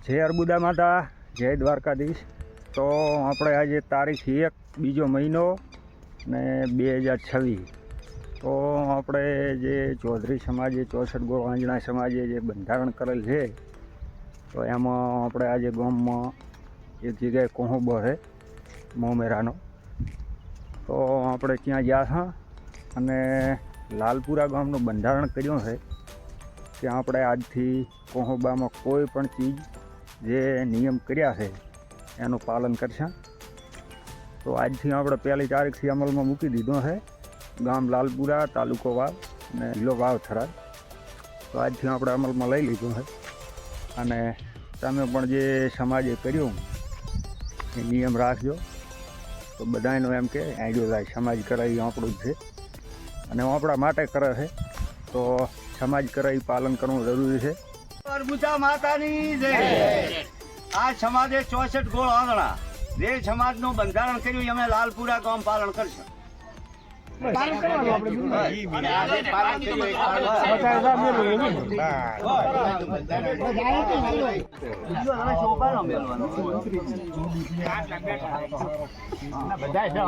જય અર્બુદા માતા, જય દ્વારકાધીશ। તો આપણે આજે તારીખ 1 બીજો મહિનો ને 2026। તો આપણે જે ચૌધરી સમાજે 64 ગોળ આંજણા સમાજે જે બંધારણ કરેલ છે, તો એમાં આપણે આજે ગામમાં એક જગ્યાએ કોહોબો છે મોમેરાનો, તો આપણે ત્યાં ગયા હતા અને લાલપુરા ગામનું બંધારણ કર્યું છે કે આપણે આજથી કોહોબામાં કોઈ પણ ચીજ જે નિયમ કર્યા છે એનું પાલન કરશે। તો આજથી આપણે 1લી તારીખથી અમલમાં મૂકી દીધો છે। ગામ લાલપુરા, તાલુકો વાવ અને જિલ્લો વાવ થરાદ। તો આજથી આપણે અમલમાં લઈ લીધું છે અને તમે પણ જે સમાજે કર્યું એ નિયમ રાખજો। તો બધાનો એમ કે આઈડિયો થાય સમાજ કરે એ આપણું જ છે અને આપણા માટે કરે છે, તો સમાજ કરે એ પાલન કરવું જરૂરી છે। અર્બુદા માતાની જય। આ સમાજે 64 ગોળ આંગણા જે સમાજનું બંધારણ કર્યું અમે લાલપુરા ગામ પાલન કરશું। બધા